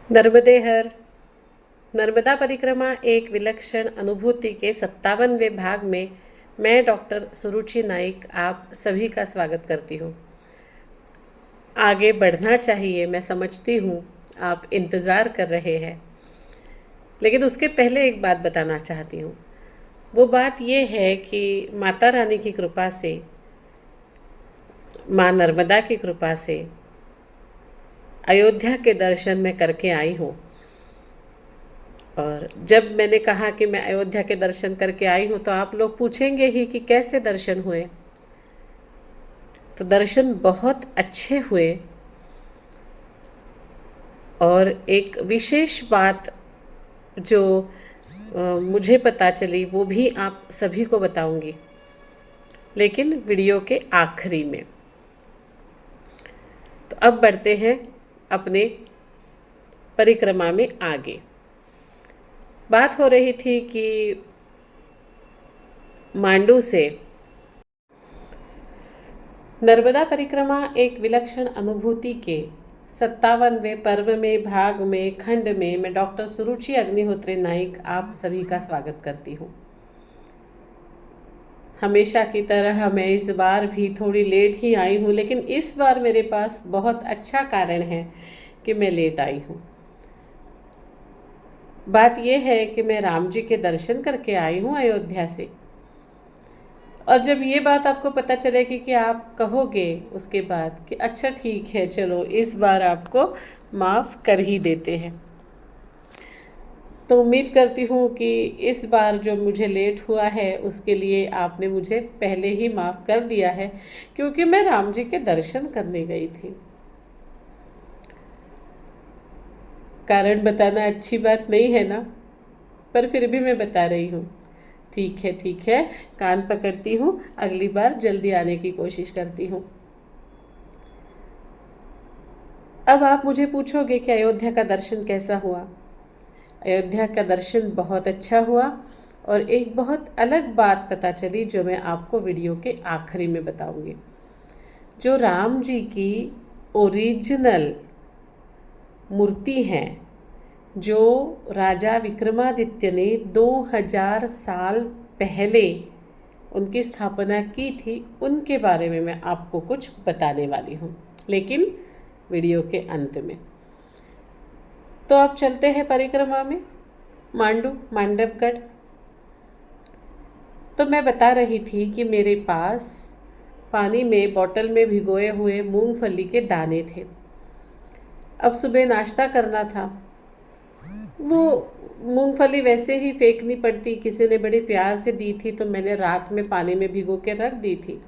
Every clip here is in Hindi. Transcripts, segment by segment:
नर्मदे हर। नर्मदा परिक्रमा एक विलक्षण अनुभूति के 57वें भाग में मैं डॉक्टर सुरुचि नाइक आप सभी का स्वागत करती हूँ। आगे बढ़ना चाहिए, मैं समझती हूँ आप इंतज़ार कर रहे हैं, लेकिन उसके पहले एक बात बताना चाहती हूँ। वो बात ये है कि माता रानी की कृपा से, माँ नर्मदा की कृपा से अयोध्या के दर्शन मैं करके आई हूँ। और जब मैंने कहा कि मैं अयोध्या के दर्शन करके आई हूँ, तो आप लोग पूछेंगे ही कि कैसे दर्शन हुए। तो दर्शन बहुत अच्छे हुए, और एक विशेष बात जो मुझे पता चली वो भी आप सभी को बताऊंगी, लेकिन वीडियो के आखिरी में। तो अब बढ़ते हैं अपने परिक्रमा में आगे। बात हो रही थी कि मांडू से नर्मदा परिक्रमा एक विलक्षण अनुभूति के 57वें पर्व में, भाग में, खंड में मैं डॉक्टर सुरुचि अग्निहोत्री नाइक आप सभी का स्वागत करती हूँ। हमेशा की तरह मैं इस बार भी थोड़ी लेट ही आई हूँ, लेकिन इस बार मेरे पास बहुत अच्छा कारण है कि मैं लेट आई हूँ। बात यह है कि मैं राम जी के दर्शन करके आई हूँ अयोध्या से, और जब ये बात आपको पता चलेगी कि आप कहोगे उसके बाद कि अच्छा ठीक है, चलो इस बार आपको माफ़ कर ही देते हैं। तो उम्मीद करती हूँ कि इस बार जो मुझे लेट हुआ है उसके लिए आपने मुझे पहले ही माफ़ कर दिया है, क्योंकि मैं राम जी के दर्शन करने गई थी। कारण बताना अच्छी बात नहीं है ना, पर फिर भी मैं बता रही हूँ। ठीक है ठीक है, कान पकड़ती हूँ, अगली बार जल्दी आने की कोशिश करती हूँ। अब आप मुझे पूछोगे कि अयोध्या का दर्शन कैसा हुआ। अयोध्या का दर्शन बहुत अच्छा हुआ, और एक बहुत अलग बात पता चली जो मैं आपको वीडियो के आखिरी में बताऊंगी। जो राम जी की ओरिजिनल मूर्ति है, जो राजा विक्रमादित्य ने 2000 साल पहले उनकी स्थापना की थी, उनके बारे में मैं आपको कुछ बताने वाली हूँ, लेकिन वीडियो के अंत में। तो अब चलते हैं परिक्रमा में, मांडवगढ़। तो मैं बता रही थी कि मेरे पास पानी में बोतल में भिगोए हुए मूंगफली के दाने थे। अब सुबह नाश्ता करना था। वो मूंगफली वैसे ही फेंकनी पड़ती, किसी ने बड़े प्यार से दी थी, तो मैंने रात में पानी में भिगो के रख दी थी,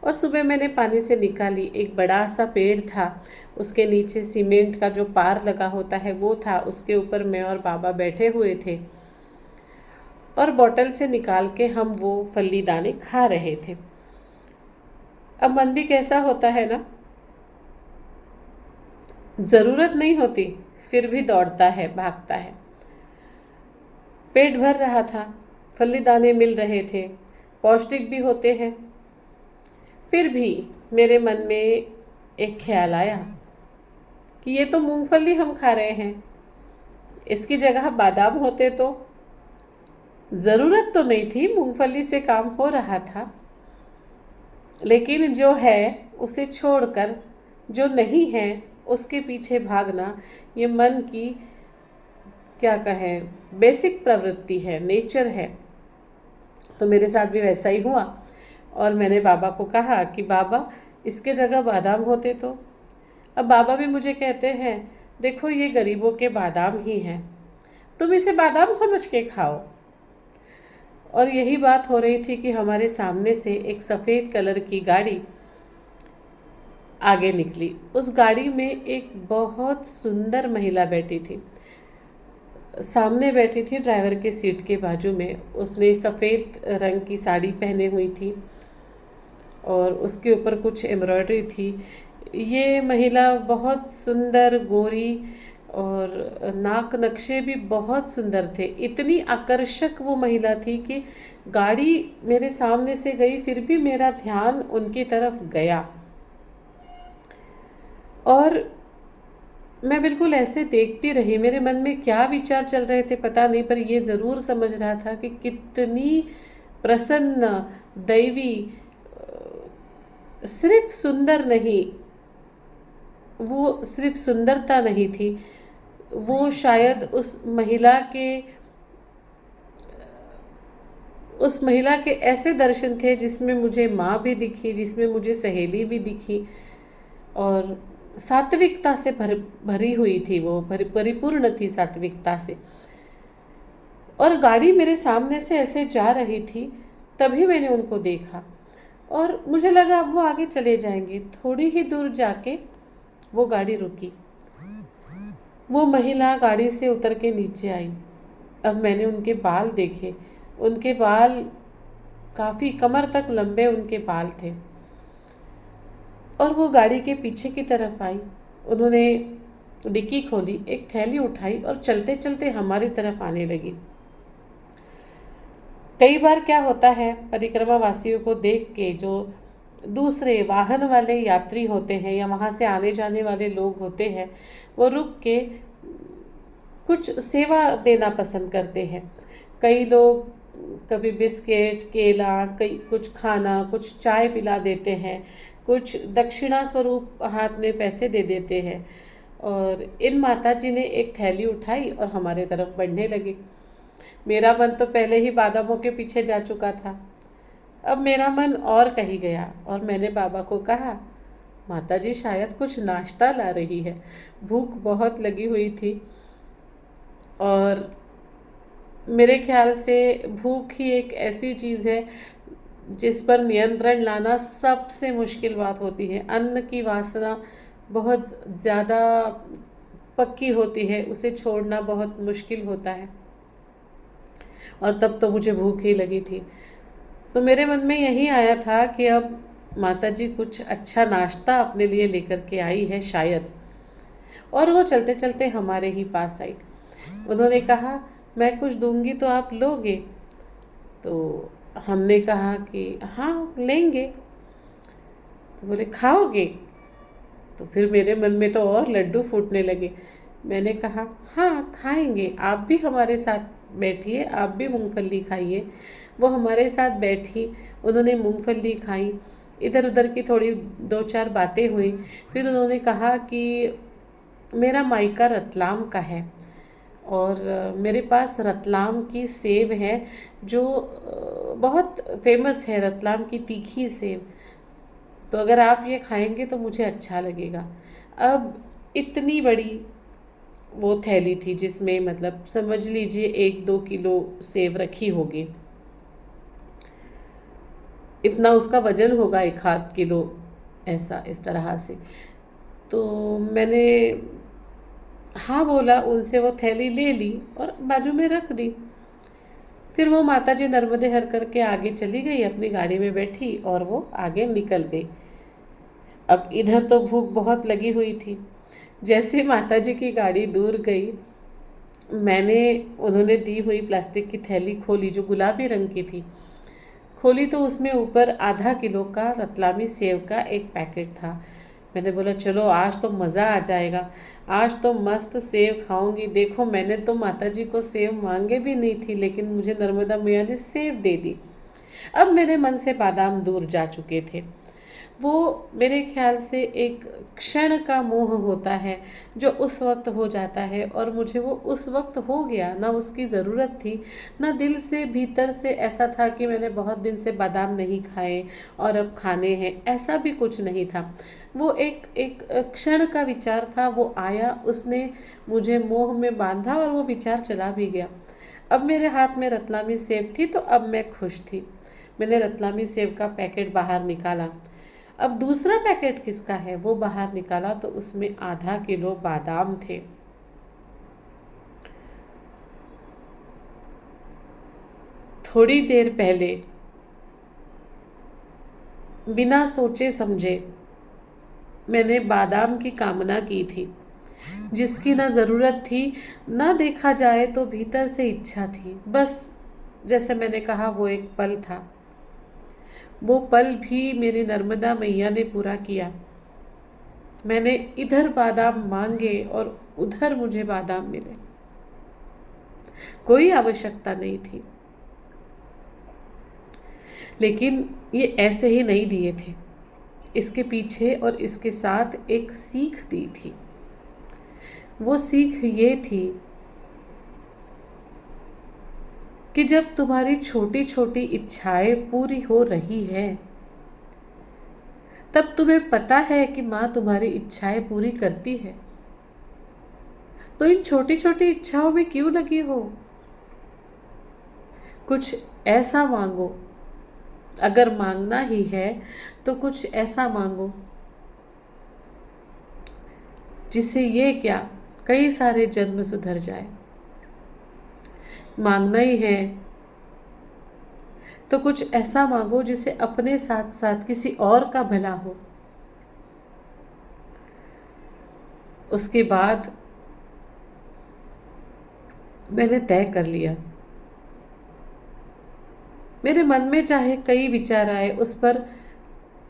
और सुबह मैंने पानी से निकाली। एक बड़ा सा पेड़ था, उसके नीचे सीमेंट का जो पार लगा होता है वो था, उसके ऊपर मैं और बाबा बैठे हुए थे, और बोतल से निकाल के हम वो फली दाने खा रहे थे। अब मन भी कैसा होता है ना, ज़रूरत नहीं होती फिर भी दौड़ता है, भागता है। पेट भर रहा था, फली दाने मिल रहे थे, पौष्टिक भी होते हैं। फिर भी मेरे मन में एक ख्याल आया कि ये तो मूंगफली हम खा रहे हैं, इसकी जगह बादाम होते तो। ज़रूरत तो नहीं थी, मूंगफली से काम हो रहा था, लेकिन जो है उसे छोड़कर जो नहीं है उसके पीछे भागना, ये मन की क्या कहें, बेसिक प्रवृत्ति है, नेचर है। तो मेरे साथ भी वैसा ही हुआ, और मैंने बाबा को कहा कि बाबा इसके जगह बादाम होते तो। अब बाबा भी मुझे कहते हैं, देखो ये गरीबों के बादाम ही हैं, तुम इसे बादाम समझ के खाओ। और यही बात हो रही थी कि हमारे सामने से एक सफ़ेद कलर की गाड़ी आगे निकली। उस गाड़ी में एक बहुत सुंदर महिला बैठी थी, सामने बैठी थी ड्राइवर के सीट के बाजू में। उसने सफ़ेद रंग की साड़ी पहने हुई थी, और उसके ऊपर कुछ एम्ब्रॉयडरी थी। ये महिला बहुत सुंदर, गोरी, और नाक नक्शे भी बहुत सुंदर थे। इतनी आकर्षक वो महिला थी कि गाड़ी मेरे सामने से गई, फिर भी मेरा ध्यान उनकी तरफ गया। और मैं बिल्कुल ऐसे देखती रही, मेरे मन में क्या विचार चल रहे थे पता नहीं, पर ये ज़रूर समझ रहा था कि कितनी प्रसन्न, दैवी, सिर्फ सुंदर नहीं, वो सिर्फ सुंदरता नहीं थी, वो शायद उस महिला के ऐसे दर्शन थे जिसमें मुझे माँ भी दिखी, जिसमें मुझे सहेली भी दिखी, और सात्विकता से भरी हुई थी, वो परिपूर्ण थी सात्विकता से। और गाड़ी मेरे सामने से ऐसे जा रही थी, तभी मैंने उनको देखा और मुझे लगा अब वो आगे चले जाएंगे। थोड़ी ही दूर जाके वो गाड़ी रुकी, वो महिला गाड़ी से उतर के नीचे आई। अब मैंने उनके बाल देखे, उनके बाल काफ़ी कमर तक लंबे उनके बाल थे, और वो गाड़ी के पीछे की तरफ आई। उन्होंने डिक्की खोली, एक थैली उठाई और चलते चलते हमारी तरफ आने लगी। कई बार क्या होता है, परिक्रमा वासियों को देख के जो दूसरे वाहन वाले यात्री होते हैं या वहाँ से आने जाने वाले लोग होते हैं, वो रुक के कुछ सेवा देना पसंद करते हैं। कई लोग कभी बिस्किट, केला, कई कुछ खाना, कुछ चाय पिला देते हैं, कुछ दक्षिणा स्वरूप हाथ में पैसे दे देते हैं। और इन माताजी ने एक थैली उठाई और हमारे तरफ बढ़ने लगे। मेरा मन तो पहले ही बादामों के पीछे जा चुका था, अब मेरा मन और कहीं गया और मैंने बाबा को कहा, माताजी शायद कुछ नाश्ता ला रही है। भूख बहुत लगी हुई थी और मेरे ख्याल से भूख ही एक ऐसी चीज़ है जिस पर नियंत्रण लाना सबसे मुश्किल बात होती है। अन्न की वासना बहुत ज़्यादा पक्की होती है, उसे छोड़ना बहुत मुश्किल होता है, और तब तो मुझे भूख ही लगी थी। तो मेरे मन में यही आया था कि अब माताजी कुछ अच्छा नाश्ता अपने लिए लेकर के आई है शायद। और वो चलते चलते हमारे ही पास आई। उन्होंने कहा, मैं कुछ दूंगी तो आप लोगे? तो हमने कहा कि हाँ लेंगे। तो बोले, खाओगे? तो फिर मेरे मन में तो और लड्डू फूटने लगे। मैंने कहा, हाँ खाएंगे, आप भी हमारे साथ बैठिए, आप भी मूंगफली खाइए। वो हमारे साथ बैठी, उन्होंने मूंगफली खाई, इधर उधर की थोड़ी दो चार बातें हुई। फिर उन्होंने कहा कि मेरा मायका रतलाम का है और मेरे पास रतलाम की सेव है जो बहुत फेमस है, रतलाम की तीखी सेव। तो अगर आप ये खाएंगे तो मुझे अच्छा लगेगा। अब इतनी बड़ी वो थैली थी जिसमें मतलब समझ लीजिए 1-2 किलो सेव रखी होगी, इतना उसका वजन होगा, 1-1/2 किलो, ऐसा इस तरह से। तो मैंने हाँ बोला, उनसे वो थैली ले ली और बाजू में रख दी। फिर वो माताजी नर्मदे हर करके आगे चली गई, अपनी गाड़ी में बैठी और वो आगे निकल गई। अब इधर तो भूख बहुत लगी हुई थी। जैसे माताजी की गाड़ी दूर गई, मैंने उन्होंने दी हुई प्लास्टिक की थैली खोली जो गुलाबी रंग की थी। खोली तो उसमें ऊपर 1/2 किलो का रतलामी सेव का एक पैकेट था। मैंने बोला, चलो आज तो मज़ा आ जाएगा, आज तो मस्त सेव खाऊंगी। देखो, मैंने तो माताजी को सेव मांगे भी नहीं थी, लेकिन मुझे नर्मदा मैया ने सेव दे दी। अब मेरे मन से बादाम दूर जा चुके थे। वो मेरे ख्याल से एक क्षण का मोह होता है जो उस वक्त हो जाता है, और मुझे वो उस वक्त हो गया, ना उसकी ज़रूरत थी, ना दिल से भीतर से ऐसा था कि मैंने बहुत दिन से बादाम नहीं खाए और अब खाने हैं, ऐसा भी कुछ नहीं था। वो एक एक क्षण का विचार था, वो आया, उसने मुझे मोह में बांधा और वो विचार चला भी गया। अब मेरे हाथ में रतलामी सेब थी तो अब मैं खुश थी। मैंने रतलामी सेब का पैकेट बाहर निकाला। अब दूसरा पैकेट किसका है वो बाहर निकाला तो उसमें 1/2 किलो बादाम थे। थोड़ी देर पहले बिना सोचे समझे मैंने बादाम की कामना की थी, जिसकी ना ज़रूरत थी, ना देखा जाए तो भीतर से इच्छा थी। बस जैसे मैंने कहा, वो एक पल था। वो पल भी मेरी नर्मदा मैया ने पूरा किया। मैंने इधर बादाम मांगे और उधर मुझे बादाम मिले। कोई आवश्यकता नहीं थी, लेकिन ये ऐसे ही नहीं दिए थे। इसके पीछे और इसके साथ एक सीख दी थी। वो सीख ये थी कि जब तुम्हारी छोटी छोटी इच्छाएं पूरी हो रही है, तब तुम्हें पता है कि माँ तुम्हारी इच्छाएं पूरी करती है। तो इन छोटी छोटी इच्छाओं में क्यों लगी हो? कुछ ऐसा मांगो, अगर मांगना ही है तो कुछ ऐसा मांगो जिससे ये क्या, कई सारे जन्म सुधर जाए। मांगना ही है तो कुछ ऐसा मांगो जिससे अपने साथ साथ किसी और का भला हो। उसके बाद मैंने तय कर लिया, मेरे मन में चाहे कई विचार आए, उस पर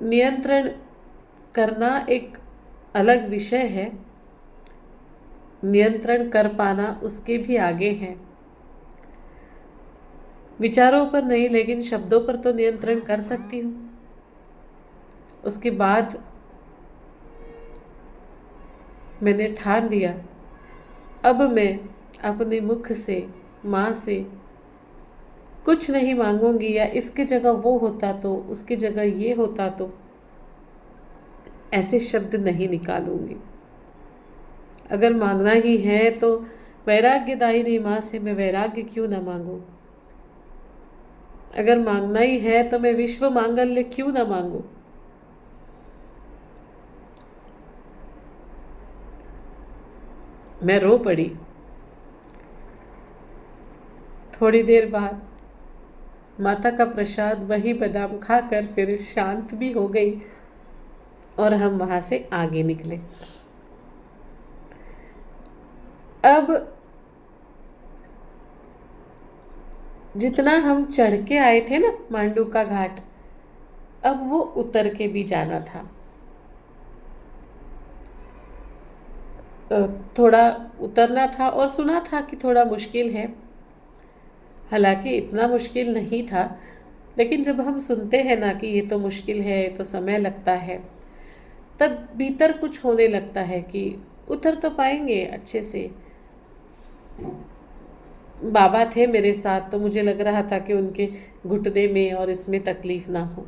नियंत्रण करना एक अलग विषय है। नियंत्रण कर पाना उसके भी आगे है। विचारों पर नहीं, लेकिन शब्दों पर तो नियंत्रण कर सकती हूँ। उसके बाद मैंने ठान लिया, अब मैं अपने मुख से माँ से कुछ नहीं मांगूंगी, या इसकी जगह वो होता तो, उसकी जगह ये होता तो, ऐसे शब्द नहीं निकालूंगी। अगर मांगना ही है तो वैराग्यदायिनी माँ से मैं वैराग्य क्यों ना मांगू? अगर मांगना ही है तो मैं विश्व मांगल्य क्यों ना मांगू? मैं रो पड़ी। थोड़ी देर बाद माता का प्रसाद, वही बादाम खाकर फिर शांत भी हो गई और हम वहां से आगे निकले। अब जितना हम चढ़ के आए थे ना मांडू का घाट, अब वो उतर के भी जाना था। थोड़ा उतरना था और सुना था कि थोड़ा मुश्किल है। हालांकि इतना मुश्किल नहीं था, लेकिन जब हम सुनते हैं ना कि ये तो मुश्किल है, तो समय लगता है, तब भीतर कुछ होने लगता है कि उतर तो पाएंगे अच्छे से। बाबा थे मेरे साथ, तो मुझे लग रहा था कि उनके घुटने में और इसमें तकलीफ ना हो।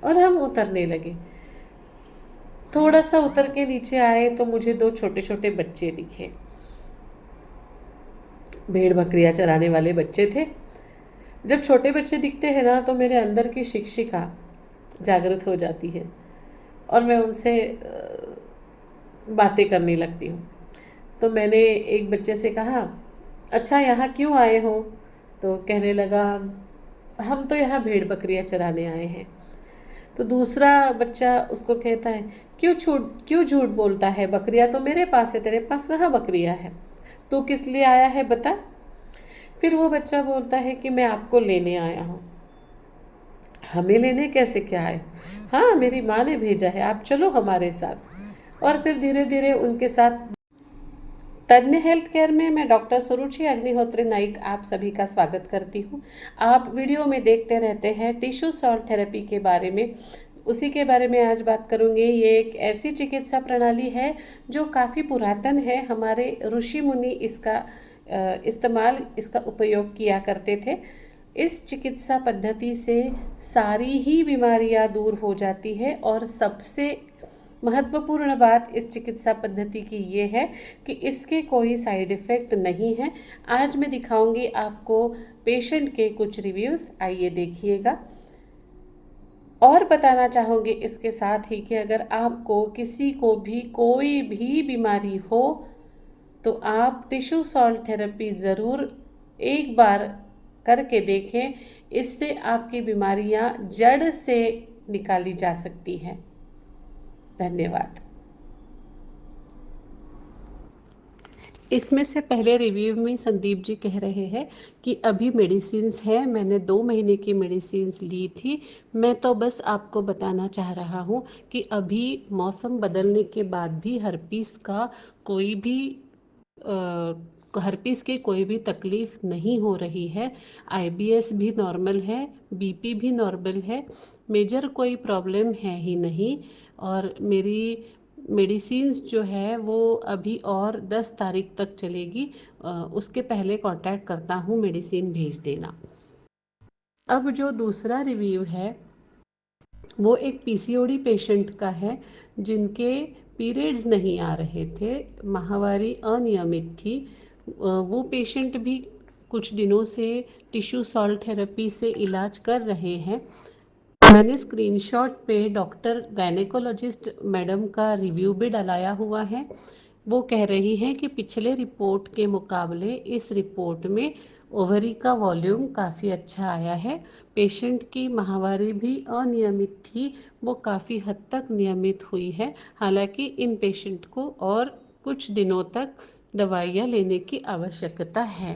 और हम उतरने लगे। थोड़ा सा उतर के नीचे आए तो मुझे दो छोटे छोटे बच्चे दिखे। भेड़ बकरियां चराने वाले बच्चे थे। जब छोटे बच्चे दिखते हैं ना, तो मेरे अंदर की शिक्षिका जागृत हो जाती है और मैं उनसे बातें करने लगती हूँ। तो मैंने एक बच्चे से कहा, अच्छा यहाँ क्यों आए हो? तो कहने लगा, हम तो यहाँ भेड़ बकरियां चराने आए हैं। तो दूसरा बच्चा उसको कहता है, क्यों झूठ बोलता है? बकरियां तो मेरे पास है, तेरे पास कहाँ बकरियां है? तू किस लिए आया है बता? फिर वो बच्चा बोलता है कि मैं आपको लेने आया हूँ। हमें लेने कैसे, क्या आए? हाँ, मेरी माँ ने भेजा है, आप चलो हमारे साथ। और फिर धीरे धीरे उनके साथ। तज्ञ हेल्थ केयर में मैं डॉक्टर सुरुचि अग्निहोत्री नाइक आप सभी का स्वागत करती हूँ। आप वीडियो में देखते रहते हैं टिश्यू सॉल्ट थेरेपी के बारे में, उसी के बारे में आज बात करूँगी। ये एक ऐसी चिकित्सा प्रणाली है जो काफ़ी पुरातन है। हमारे ऋषि मुनि इसका इस्तेमाल, इसका उपयोग किया करते थे। इस चिकित्सा पद्धति से सारी ही बीमारियां दूर हो जाती है, और सबसे महत्वपूर्ण बात इस चिकित्सा पद्धति की ये है कि इसके कोई साइड इफ़ेक्ट नहीं है। आज मैं दिखाऊंगी आपको पेशेंट के कुछ रिव्यूज़, आइए देखिएगा। और बताना चाहूँगी इसके साथ ही कि अगर आपको किसी को भी कोई भी बीमारी हो तो आप टिश्यू सॉल्ट थेरेपी ज़रूर एक बार करके देखें। इससे आपकी बीमारियां जड़ से निकाली जा सकती हैं। धन्यवाद। इसमें से पहले रिव्यू में संदीप जी कह रहे हैं कि अभी मेडिसिन्स है, मैंने 2 महीने की मेडिसिन्स ली थी। मैं तो बस आपको बताना चाह रहा हूँ कि अभी मौसम बदलने के बाद भी हर्पीस का कोई भी हर्पीस की कोई भी तकलीफ नहीं हो रही है। आईबीएस भी नॉर्मल है, बीपी भी नॉर्मल है, मेजर कोई प्रॉब्लम है ही नहीं। और मेरी मेडिसिन्स जो है वो अभी और 10 तारीख तक चलेगी। उसके पहले कांटेक्ट करता हूँ, मेडिसिन भेज देना। अब जो दूसरा रिव्यू है वो एक पीसीओडी पेशेंट का है, जिनके पीरियड्स नहीं आ रहे थे, माहवारी अनियमित थी। वो पेशेंट भी कुछ दिनों से टिश्यू सॉल्ट थेरेपी से इलाज कर रहे हैं। मैंने स्क्रीनशॉट पे डॉक्टर गायनेकोलॉजिस्ट मैडम का रिव्यू भी डलाया हुआ है। वो कह रही हैं कि पिछले रिपोर्ट के मुकाबले इस रिपोर्ट में ओवरी का वॉल्यूम काफ़ी अच्छा आया है। पेशेंट की माहवारी भी अनियमित थी, वो काफ़ी हद तक नियमित हुई है। हालांकि इन पेशेंट को और कुछ दिनों तक दवाइयाँ लेने की आवश्यकता है।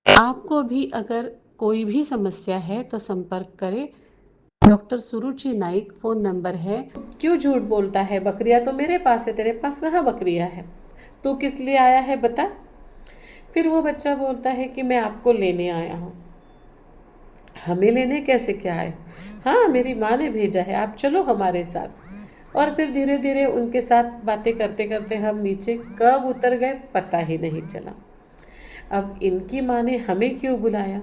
आपको भी अगर कोई भी समस्या है तो संपर्क करें। डॉक्टर सुरुचि नाइक, फ़ोन नंबर है। क्यों झूठ बोलता है? बकरियां तो मेरे पास है, तेरे पास कहाँ बकरियां है? तू किस लिए आया है बता? फिर वो बच्चा बोलता है कि मैं आपको लेने आया हूँ। हमें लेने कैसे क्या आए? हाँ, मेरी माँ ने भेजा है, आप चलो हमारे साथ। और फिर धीरे धीरे उनके साथ बातें करते करते हम नीचे कब उतर गए पता ही नहीं चला। अब इनकी माँ ने हमें क्यों बुलाया?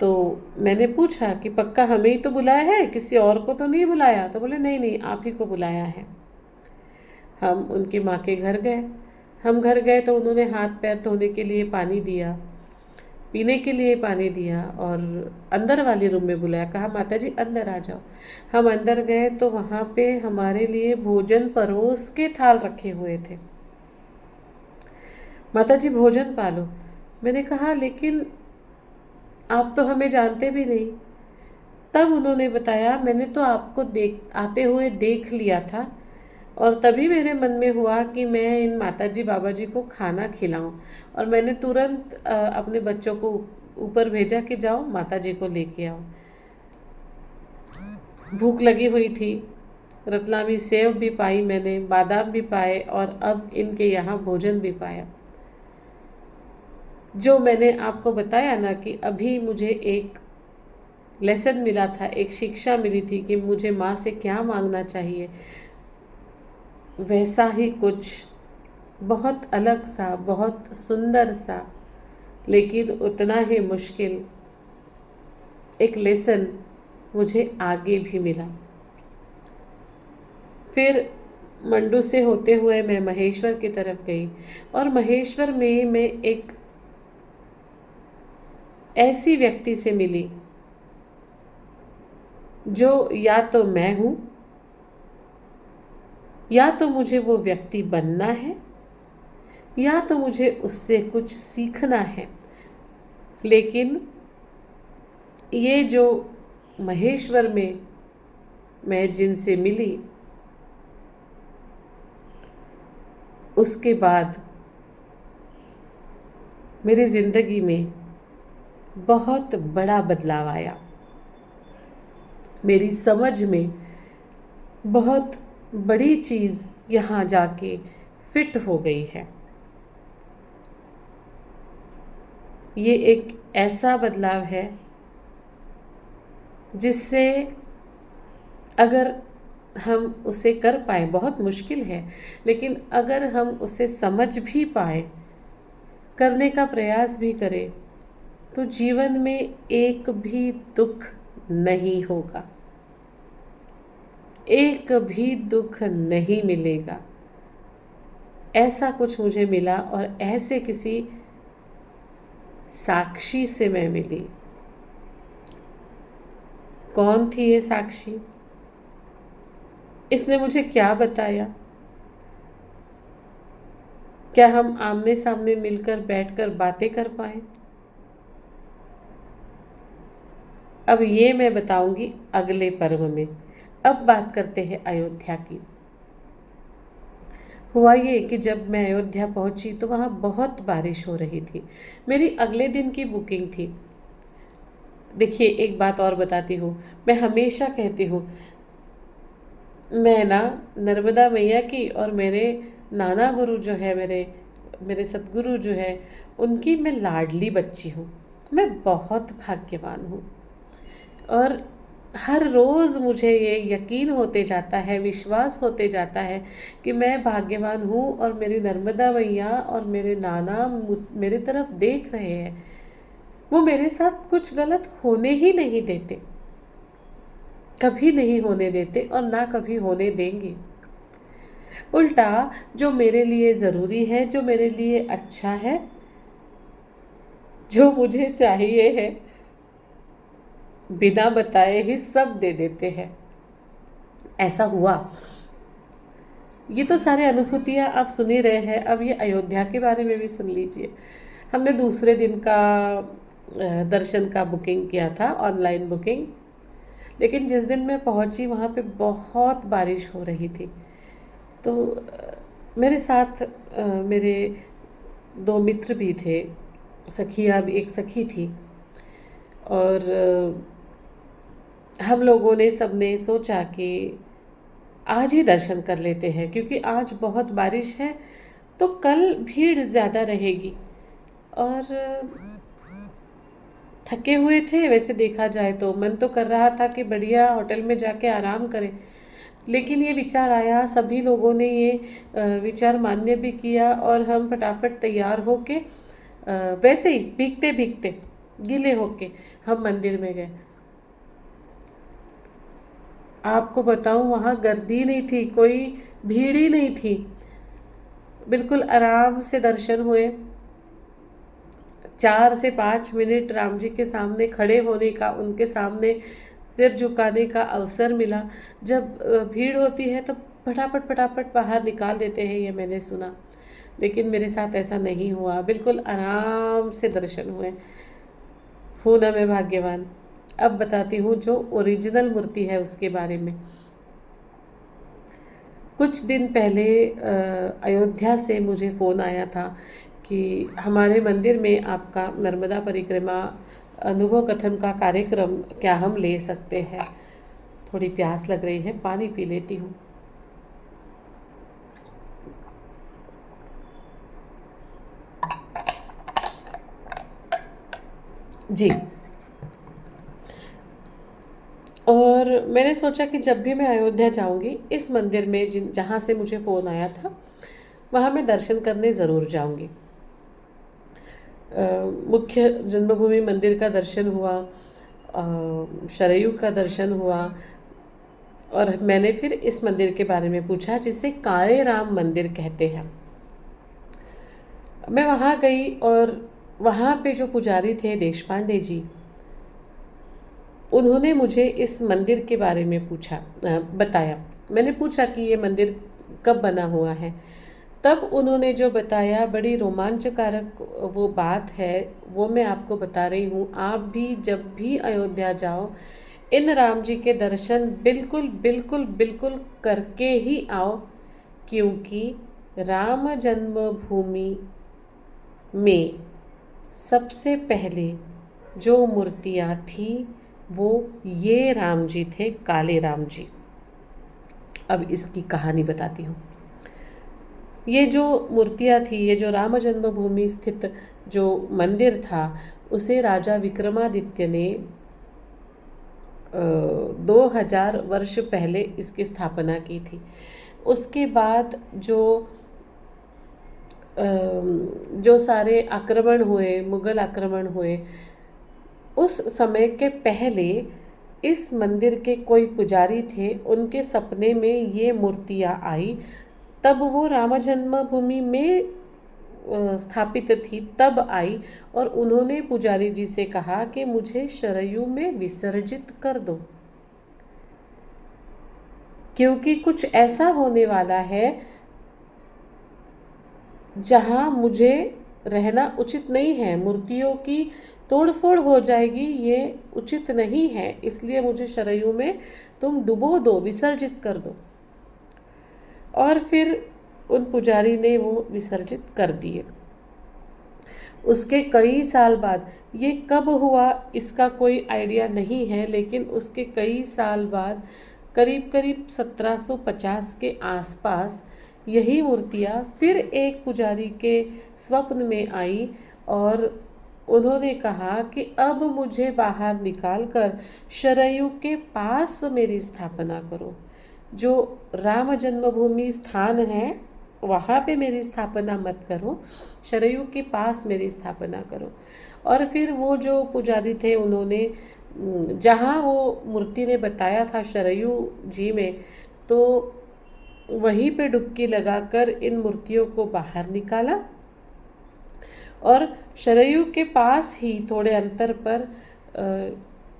तो मैंने पूछा कि पक्का हमें ही तो बुलाया है, किसी और को तो नहीं बुलाया? तो बोले नहीं नहीं, आप ही को बुलाया है। हम उनकी माँ के घर गए। हम घर गए तो उन्होंने हाथ पैर धोने के लिए पानी दिया, पीने के लिए पानी दिया और अंदर वाले रूम में बुलाया, कहा माता जी अंदर आ जाओ। हम अंदर गए तो वहाँ पे हमारे लिए भोजन परोस के थाल रखे हुए थे। माता जी भोजन पालो। मैंने कहा लेकिन आप तो हमें जानते भी नहीं। तब उन्होंने बताया मैंने तो आपको देख आते हुए देख लिया था और तभी मेरे मन में हुआ कि मैं इन माताजी बाबा जी को खाना खिलाऊं। और मैंने तुरंत अपने बच्चों को ऊपर भेजा कि जाओ माताजी को लेके आओ। भूख लगी हुई थी, रतलामी सेव भी पाई मैंने, बादाम भी पाए और अब इनके यहाँ भोजन भी पाया। जो मैंने आपको बताया ना कि अभी मुझे एक लेसन मिला था, एक शिक्षा मिली थी कि मुझे माँ से क्या मांगना चाहिए, वैसा ही कुछ बहुत अलग सा, बहुत सुंदर सा, लेकिन उतना ही मुश्किल एक लेसन मुझे आगे भी मिला। फिर मंडू से होते हुए मैं महेश्वर की तरफ गई और महेश्वर में मैं एक ऐसी व्यक्ति से मिली जो या तो मैं हूँ या तो मुझे वो व्यक्ति बनना है या तो मुझे उससे कुछ सीखना है। लेकिन ये जो महेश्वर में मैं जिनसे मिली, उसके बाद मेरी ज़िंदगी में बहुत बड़ा बदलाव आया। मेरी समझ में बहुत बड़ी चीज़ यहाँ जाके फिट हो गई है। ये एक ऐसा बदलाव है जिससे अगर हम उसे कर पाए, बहुत मुश्किल है, लेकिन अगर हम उसे समझ भी पाए, करने का प्रयास भी करें, तो जीवन में एक भी दुख नहीं होगा, एक भी दुख नहीं मिलेगा। ऐसा कुछ मुझे मिला और ऐसे किसी साक्षी से मैं मिली। कौन थी ये साक्षी? इसने मुझे क्या बताया? क्या हम आमने सामने मिलकर बैठकर बातें कर पाए? अब ये मैं बताऊंगी अगले पर्व में। अब बात करते हैं अयोध्या की। हुआ ये कि जब मैं अयोध्या पहुंची तो वहाँ बहुत बारिश हो रही थी। मेरी अगले दिन की बुकिंग थी। देखिए, एक बात और बताती हूँ। मैं हमेशा कहती हूँ, मैं ना नर्मदा मैया की और मेरे नाना गुरु जो है, मेरे मेरे सतगुरु जो है, उनकी मैं लाडली बच्ची हूँ। मैं बहुत भाग्यवान हूँ। और हर रोज़ मुझे ये यकीन होते जाता है, विश्वास होते जाता है कि मैं भाग्यवान हूँ और मेरी नर्मदा मैया और मेरे नाना मेरे तरफ देख रहे हैं। वो मेरे साथ कुछ गलत होने ही नहीं देते, कभी नहीं होने देते और ना कभी होने देंगे। उल्टा जो मेरे लिए ज़रूरी है, जो मेरे लिए अच्छा है, जो मुझे चाहिए है, बिना बताए ही सब दे देते हैं। ऐसा हुआ। ये तो सारे अनुभूतियाँ आप सुन ही रहे हैं, अब ये अयोध्या के बारे में भी सुन लीजिए। हमने दूसरे दिन का दर्शन का बुकिंग किया था, ऑनलाइन बुकिंग। लेकिन जिस दिन मैं पहुंची वहाँ पे बहुत बारिश हो रही थी। तो मेरे साथ मेरे दो मित्र भी थे, सखिया भी, एक सखी थी। और हम लोगों ने सबने सोचा कि आज ही दर्शन कर लेते हैं, क्योंकि आज बहुत बारिश है तो कल भीड़ ज़्यादा रहेगी। और थके हुए थे वैसे, देखा जाए तो मन तो कर रहा था कि बढ़िया होटल में जाके आराम करें। लेकिन ये विचार आया, सभी लोगों ने ये विचार मान्य भी किया और हम फटाफट तैयार होके वैसे ही भीगते भीगते गीले होके हम मंदिर में गए। आपको बताऊं, वहाँ गर्दी नहीं थी, कोई भीड़ ही नहीं थी। बिल्कुल आराम से दर्शन हुए। 4 से 5 मिनट राम जी के सामने खड़े होने का, उनके सामने सिर झुकाने का अवसर मिला। जब भीड़ होती है तो फटाफट फटाफट बाहर निकाल देते हैं, ये मैंने सुना। लेकिन मेरे साथ ऐसा नहीं हुआ, बिल्कुल आराम से दर्शन हुए। हूँ ना मैं भाग्यवान। अब बताती हूँ जो ओरिजिनल मूर्ति है उसके बारे में। कुछ दिन पहले अयोध्या से मुझे फ़ोन आया था कि हमारे मंदिर में आपका नर्मदा परिक्रमा अनुभव कथन का कार्यक्रम क्या हम ले सकते हैं। थोड़ी प्यास लग रही है, पानी पी लेती हूँ। जी। और मैंने सोचा कि जब भी मैं अयोध्या जाऊंगी, इस मंदिर में जहाँ से मुझे फ़ोन आया था वहाँ मैं दर्शन करने ज़रूर जाऊंगी। मुख्य जन्मभूमि मंदिर का दर्शन हुआ, सरयू का दर्शन हुआ। और मैंने फिर इस मंदिर के बारे में पूछा जिसे काले राम मंदिर कहते हैं। मैं वहाँ गई और वहाँ पे जो पुजारी थे देश पांडे जी, उन्होंने मुझे इस मंदिर के बारे में बताया। मैंने पूछा कि ये मंदिर कब बना हुआ है। तब उन्होंने जो बताया, बड़ी रोमांचकारक वो बात है, वो मैं आपको बता रही हूँ। आप भी जब भी अयोध्या जाओ, इन राम जी के दर्शन बिल्कुल बिल्कुल बिल्कुल करके ही आओ, क्योंकि राम जन्मभूमि में सबसे पहले जो मूर्तियाँ थी वो ये राम जी थे, काले राम जी। अब इसकी कहानी बताती हूँ। ये जो मूर्तियाँ थी, ये जो राम जन्मभूमि स्थित जो मंदिर था, उसे राजा विक्रमादित्य ने 2000 वर्ष पहले इसकी स्थापना की थी। उसके बाद जो सारे आक्रमण हुए, मुगल आक्रमण हुए, उस समय के पहले इस मंदिर के कोई पुजारी थे, उनके सपने में ये मूर्तियाँ आई। तब वो राम जन्मभूमि में स्थापित थी, तब आई। और उन्होंने पुजारी जी से कहा कि मुझे सरयू में विसर्जित कर दो, क्योंकि कुछ ऐसा होने वाला है जहाँ मुझे रहना उचित नहीं है। मूर्तियों की तोड़फोड़ हो जाएगी, ये उचित नहीं है, इसलिए मुझे सरयू में तुम डुबो दो, विसर्जित कर दो। और फिर उन पुजारी ने वो विसर्जित कर दिए। उसके कई साल बाद, ये कब हुआ इसका कोई आइडिया नहीं है, लेकिन उसके कई साल बाद करीब करीब 1750 के आसपास यही मूर्तियाँ फिर एक पुजारी के स्वप्न में आई और उन्होंने कहा कि अब मुझे बाहर निकालकर शरयू के पास मेरी स्थापना करो। जो राम जन्मभूमि स्थान है वहाँ पे मेरी स्थापना मत करो, शरयू के पास मेरी स्थापना करो। और फिर वो जो पुजारी थे उन्होंने जहाँ वो मूर्ति ने बताया था शरयू जी में, तो वहीं पे डुबकी लगाकर इन मूर्तियों को बाहर निकाला और शरयू के पास ही थोड़े अंतर पर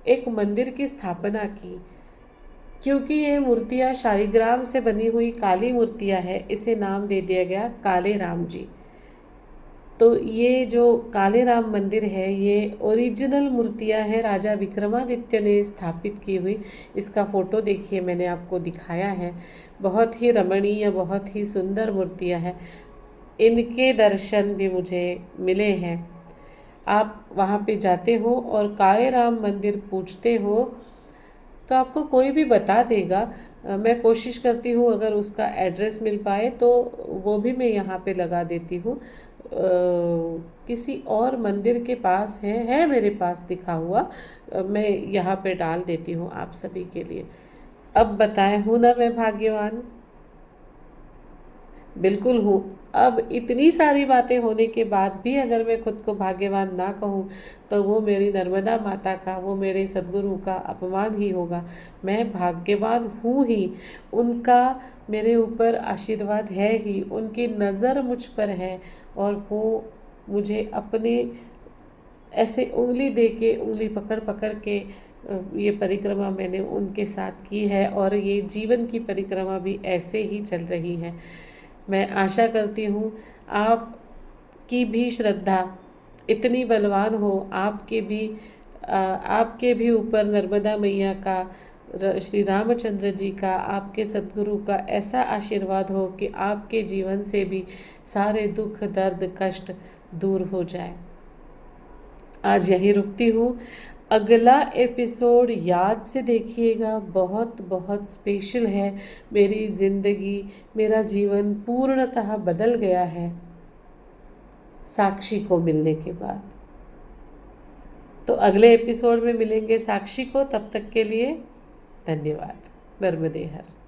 एक मंदिर की स्थापना की। क्योंकि ये मूर्तियाँ शालिग्राम से बनी हुई काली मूर्तियाँ हैं, इसे नाम दे दिया गया काले राम जी। तो ये जो काले राम मंदिर है ये ओरिजिनल मूर्तियाँ हैं, राजा विक्रमादित्य ने स्थापित की हुई। इसका फ़ोटो देखिए, मैंने आपको दिखाया है। बहुत ही रमणीय, बहुत ही सुंदर मूर्तियाँ हैं। इनके दर्शन भी मुझे मिले हैं। आप वहाँ पे जाते हो और काले राम मंदिर पूछते हो तो आपको कोई भी बता देगा। मैं कोशिश करती हूँ अगर उसका एड्रेस मिल पाए तो वो भी मैं यहाँ पे लगा देती हूँ। किसी और मंदिर के पास है मेरे पास दिखा हुआ, मैं यहाँ पे डाल देती हूँ आप सभी के लिए। अब बताएं, हूँ ना मैं भाग्यवान? बिल्कुल हूँ। अब इतनी सारी बातें होने के बाद भी अगर मैं खुद को भाग्यवान ना कहूँ तो वो मेरी नर्मदा माता का, वो मेरे सद्गुरु का अपमान ही होगा। मैं भाग्यवान हूँ ही, उनका मेरे ऊपर आशीर्वाद है ही, उनकी नज़र मुझ पर है और वो मुझे अपने ऐसे उंगली दे के, उंगली पकड़ पकड़ के ये परिक्रमा मैंने उनके साथ की है और ये जीवन की परिक्रमा भी ऐसे ही चल रही है। मैं आशा करती हूँ आपकी भी श्रद्धा इतनी बलवान हो, आपके भी ऊपर नर्मदा मैया का, श्री रामचंद्र जी का, आपके सद्गुरु का ऐसा आशीर्वाद हो कि आपके जीवन से भी सारे दुख दर्द कष्ट दूर हो जाए। आज यहीं रुकती हूँ। अगला एपिसोड याद से देखिएगा, बहुत बहुत स्पेशल है। मेरी ज़िंदगी, मेरा जीवन पूर्णतः बदल गया है साक्षी को मिलने के बाद। तो अगले एपिसोड में मिलेंगे साक्षी को, तब तक के लिए धन्यवाद। नर्मदे हर।